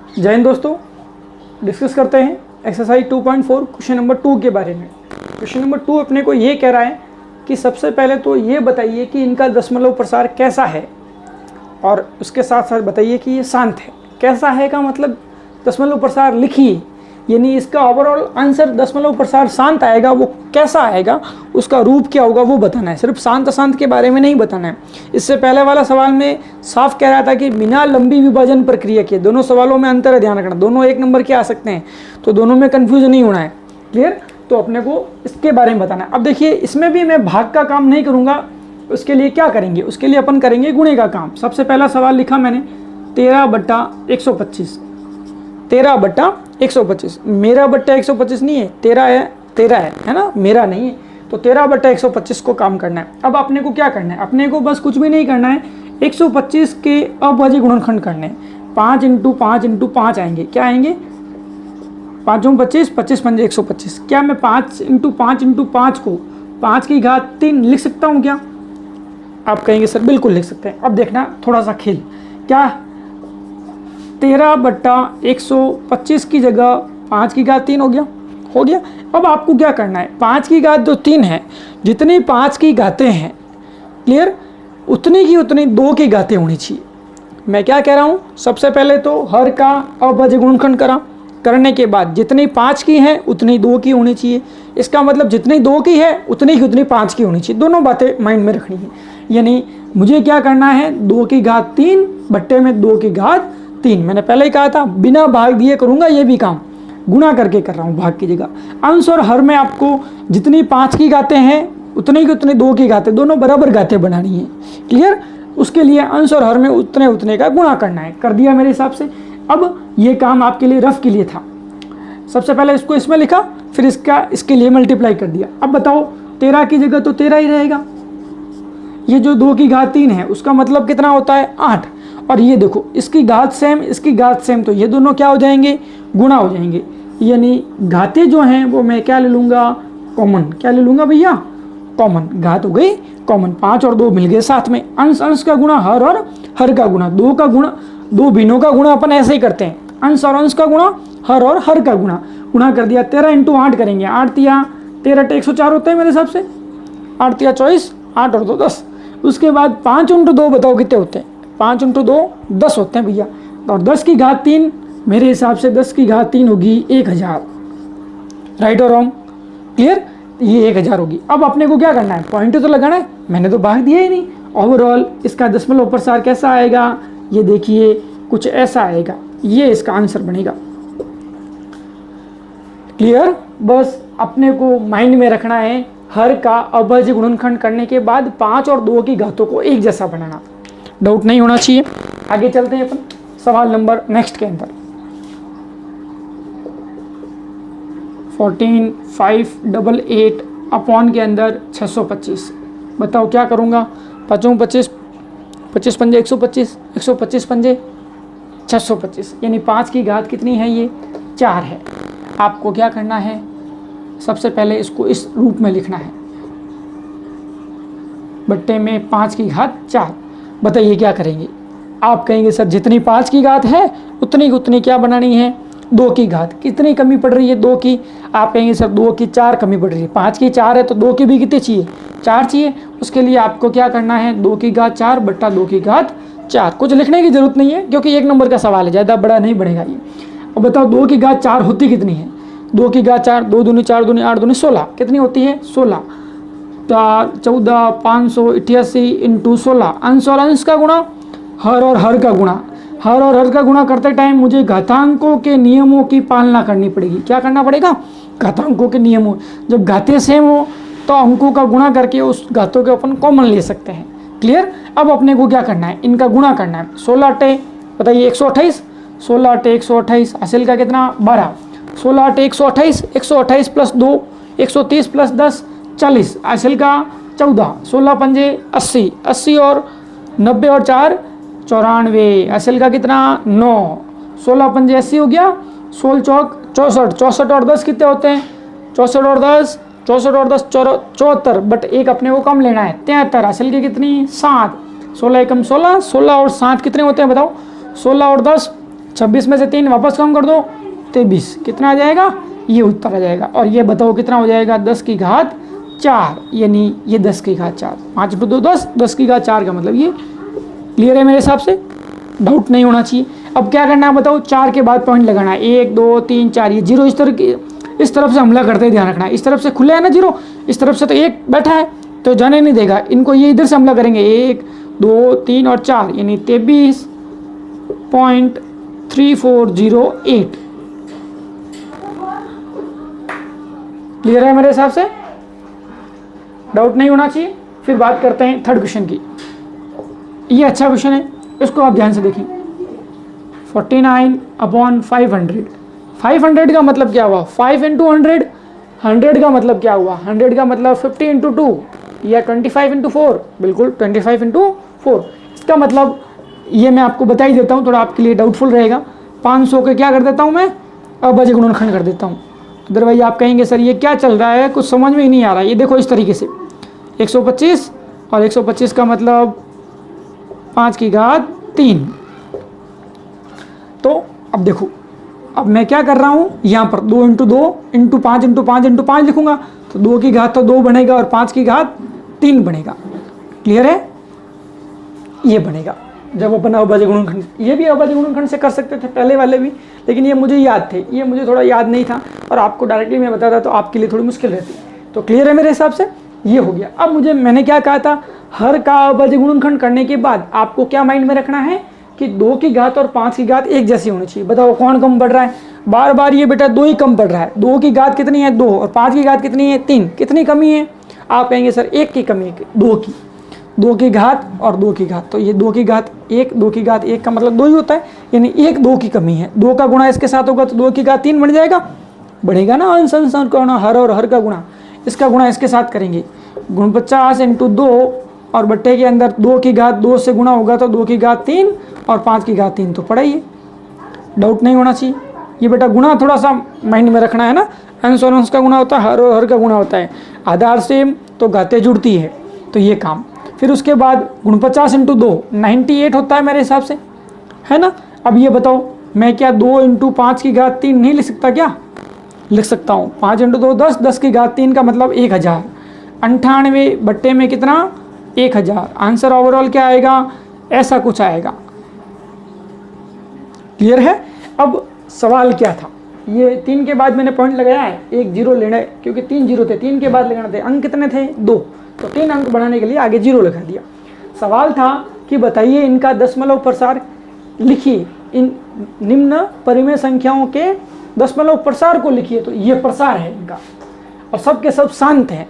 जय हिंद दोस्तों, डिस्कस करते हैं एक्सरसाइज 2.4 क्वेश्चन नंबर 2 के बारे में। क्वेश्चन नंबर 2 अपने को ये कह रहा है कि सबसे पहले तो ये बताइए कि इनका दशमलव प्रसार कैसा है, और उसके साथ साथ बताइए कि ये शांत है। कैसा है का मतलब दशमलव प्रसार लिखिए, यानी इसका ओवरऑल आंसर दशमलव प्रसार शांत आएगा। वो कैसा आएगा, उसका रूप क्या होगा वो बताना है, सिर्फ शांत अशांत के बारे में नहीं बताना है। इससे पहले वाला सवाल में साफ कह रहा था कि बिना लंबी विभाजन प्रक्रिया के, दोनों सवालों में अंतर है, ध्यान रखना। दोनों एक नंबर के आ सकते हैं, तो दोनों में कन्फ्यूजन नहीं होना है। क्लियर? तो अपने को इसके बारे में बताना है। अब देखिए, इसमें भी मैं भाग का काम नहीं करूँगा। उसके लिए क्या करेंगे, उसके लिए अपन करेंगे गुणे का काम। सबसे पहला सवाल लिखा मैंने 13/125, 13/125। मेरा बट्टा 125 नहीं है, तेरा है ना, मेरा नहीं है। तो 13/125 को काम करना है। अब अपने को क्या करना है, अपने को बस कुछ भी नहीं करना है, 125 के अभाज्य गुणनखंड करने हैं। 5 × 5 × 5 आएंगे, क्या आएंगे, 5 × 25, 25 × 5 = 125। क्या मैं 5 × 5 × 5 को 5 की घात 3 लिख सकता हूँ क्या? आप कहेंगे सर बिल्कुल लिख सकते हैं। अब देखना थोड़ा सा खेल, क्या 13/125 की जगह 5 की घात 3 हो गया। अब आपको क्या करना है, 5 की घात जो 3 है, जितनी 5 की घातें हैं, क्लियर, उतनी की उतनी 2 की घातें होनी चाहिए। मैं क्या कह रहा हूँ, सबसे पहले तो हर का अभाज्य गुणनखंड करने के बाद जितनी 5 की है उतनी 2 की होनी चाहिए। इसका मतलब जितनी 2 की है उतनी की उतनी 5 की होनी चाहिए। दोनों बातें माइंड में रखनी है। यानी मुझे क्या करना है, 2 की घात 3 बट्टे में 2 की घात 3। मैंने पहले ही कहा था बिना भाग दिए करूंगा ये भी काम, गुणा करके कर रहा हूँ भाग की जगह। अंश और हर में आपको जितनी 5 की घातें हैं उतनी की उतनी 2 की घातें, दोनों बराबर घातें बनानी है। क्लियर? उसके लिए अंश और हर में उतने का गुणा करना है। कर दिया मेरे हिसाब से। अब ये काम आपके लिए रफ के लिए था। सबसे पहले इसको इसमें लिखा, फिर इसके लिए मल्टीप्लाई कर दिया। अब बताओ 13 की जगह तो 13 ही रहेगा। ये जो 2 की घात 3 है उसका मतलब कितना होता है, 8। और ये देखो, इसकी घात सेम, इसकी घात सेम, तो ये दोनों क्या हो जाएंगे, गुणा हो जाएंगे। यानी घातें जो हैं वो मैं क्या ले लूँगा, कॉमन। क्या ले लूँगा भैया, कॉमन। घात हो गई कॉमन, 5 और 2 मिल गए साथ में। अंश का गुणा हर और हर का गुणा, 2 का गुणा, 2 भिन्नों का गुणा अपन ऐसे ही करते हैं। अंश और अंश का गुणा, हर और हर का गुणा कर दिया। 13 × 8 करेंगे, 8 × 13 = 104 होते हैं मेरे हिसाब से। 8 × 24, 8 और 2 10। उसके बाद 5 × 2 बताओ कितने होते हैं, 5 × 2 10 होते हैं भैया। और 10 की घात 3, मेरे हिसाब से 10 की घात 3 होगी 1000। राइट और रॉन्ग? क्लियर? ये 1000 होगी। अब अपने को क्या करना है, पॉइंट तो लगाना है। मैंने तो भाग दिया ही नहीं। ओवरऑल इसका दशमलव प्रसार कैसा आएगा, ये देखिए कुछ ऐसा आएगा। ये इसका आंसर बनेगा। क्लियर? बस अपने को माइंड में रखना है, हर का अभाज्य गुणनखंड करने के बाद 5 और 2 की घातों को एक जैसा बनाना। डाउट नहीं होना चाहिए। आगे चलते हैं अपन सवाल नंबर नेक्स्ट के अंदर। 14,588 अपॉन के अंदर 625। बताओ क्या करूँगा, 5 × 25, 25 × 5 = 125, 125 × 5 = 625। यानी 5 की घात कितनी है, ये 4 है। आपको क्या करना है, सबसे पहले इसको इस रूप में लिखना है, बट्टे में 5 की घात 4। बताइए क्या करेंगे। आप कहेंगे सर जितनी 5 की घात है उतनी क्या बनानी है, 2 की घात। कितनी कमी पड़ रही है, 2 की। आप कहेंगे सर 2 की 4 कमी पड़ रही है। 5 की 4 है तो 2 की भी कितनी चाहिए, 4 चाहिए। उसके लिए आपको क्या करना है, 2 की घात 4 बट्टा 2 की घात 4। कुछ लिखने की जरूरत नहीं है क्योंकि 1 नंबर का सवाल है, ज़्यादा बड़ा नहीं बढ़ेगा ये। अब बताओ 2 की घात 4 होती कितनी है, 2 की घात 4, 2 दूनी 4 दूनी 8 दूनी 16। कितनी होती है, 16। 14,588 × 16। अंश और अंश का गुणा, हर और हर का गुणा। हर और हर का गुणा करते टाइम मुझे घातांकों के नियमों की पालना करनी पड़ेगी। क्या करना पड़ेगा, घातांकों के नियमों। जब घातें सेम हो तो अंकों का गुणा करके उस घातों के अपन कॉमन ले सकते हैं। क्लियर? अब अपने को क्या करना है, इनका गुणा करना है। 16 × 8 बताइए 128, 16 × 8 128। हासिल का कितना, 12। 16 × 8 128, 128 + 2 130 + 10 40। हासिल का 14। 16 × 5 80, 80 और 90 और 4 94। हासिल का कितना, 9। 16 × 5 80 हो गया, 16 चौक 64, 64 और 10 कितने होते हैं, 64 और 10 74 बट एक अपने को कम लेना है, 73। हासिल की कितनी, 7। 16 × 1 = 16, 16 और 7 कितने होते हैं बताओ, 16 और 10 26 में से 3 वापस कम कर दो 23, कितना आ जाएगा, ये उत्तर आ जाएगा। और ये बताओ कितना हो जाएगा, 10 की घात 4, यानी ये 10 की घात 4, 5 × 2 10, 10 की घात 4 का मतलब ये। क्लियर है मेरे हिसाब से, डाउट नहीं होना चाहिए। अब क्या करना है बताओ, 4 के बाद पॉइंट लगाना है, 1 2 3 4, ये 0 इस तरफ से हमला करते ही ध्यान रखना है। इस तरफ से खुले है ना 0, इस तरफ से तो 1 बैठा है तो जाने नहीं देगा, इनको ये इधर से हमला करेंगे, 1 2 3 और 4, यानी 23.3408। क्लियर है मेरे हिसाब से, डाउट नहीं होना चाहिए। फिर बात करते हैं थर्ड क्वेश्चन की। ये अच्छा क्वेश्चन है, इसको आप ध्यान से देखिए। 49/500, 500 का मतलब क्या हुआ, 5 × 100, 100 का मतलब क्या हुआ, 100 का मतलब 50 × 2 या 25 × 4, बिल्कुल 25 × 4। इसका मतलब ये मैं आपको बता ही देता हूँ, थोड़ा आपके लिए डाउटफुल रहेगा। 500 के क्या कर देता हूँ मैं, अभाज्य गुणनखंड कर देता हूँ। अदरवाइज आप कहेंगे सर ये क्या चल रहा है, कुछ समझ में ही नहीं आ रहा है। ये देखो इस तरीके से 125 और 125 का मतलब 5 की घात 3। तो अब देखो, अब मैं क्या कर रहा हूँ, यहाँ पर 2 × 2 × 5 × 5 × 5 लिखूंगा, तो 2 की घात तो 2 बनेगा और 5 की घात 3 बनेगा। क्लियर है, ये बनेगा। जब अपन अभाज्य गुणनखंड, ये भी अभाज्य गुणनखंड से कर सकते थे पहले वाले भी, लेकिन ये मुझे याद थे, ये मुझे थोड़ा याद नहीं था, और आपको डायरेक्टली मैं बताता तो आपके लिए थोड़ी मुश्किल रहती। तो क्लियर है मेरे हिसाब से, ये हो गया। अब मैंने क्या कहा था, हर का अभाज्य गुणनखंड करने के बाद आपको क्या माइंड में रखना है कि 2 की घात और 5 की घात एक जैसी होनी चाहिए। बताओ कौन कम पड़ रहा है, बार बार ये बेटा 2 ही कम पड़ रहा है। 2 की घात कितनी है, 2, और 5 की घात कितनी है, 3। कितनी कमी है, आप कहेंगे सर 1 की कमी है, 2 की, 2 की घात और 2 की घात, तो ये 2 की घात 1, 2 की घात 1 का मतलब 2 ही होता है, यानी 1 2 की कमी है। 2 का गुणा इसके साथ होगा तो 2 की घात 3 बन जाएगा, बढ़ेगा ना अंश अंश का गुणा, हर और हर का गुणा, इसका गुणा इसके साथ करेंगे, 49 × 2 और बट्टे के अंदर 2 की घात 2 से गुणा होगा तो 2 की घात 3 और 5 की घात 3, तो पड़ा ही है, डाउट नहीं होना चाहिए। ये बेटा गुणा थोड़ा सा माइंड में रखना है ना, अंश और अंश का गुणा होता है, हर और हर का गुणा होता है, आधार सेम तो घातें जुड़ती है, तो ये काम। फिर उसके बाद 49 × 2 98 होता है मेरे हिसाब से, है ना। अब ये बताओ मैं क्या 2 × 5 की घात 3 नहीं लिख सकता, क्या लिख सकता हूँ, 5 × 2 10, 10 की घात 3 का मतलब 1000, 98 बट्टे में कितना 1000, आंसर ओवरऑल क्या आएगा, ऐसा कुछ आएगा। क्लियर है। अब सवाल क्या था, ये 3 के बाद मैंने पॉइंट लगाया है, 1 0 लेना है, क्योंकि 3 0 थे, 3 के बाद लगाना थे, अंक कितने थे 2, तो 3 अंक बढ़ाने के लिए आगे 0 लगा दिया। सवाल था कि बताइए इनका दशमलव प्रसार लिखिए, इन निम्न परिमेय संख्याओं के दशमलव प्रसार को लिखिए। तो ये प्रसार है इनका, और सब के सब शांत हैं।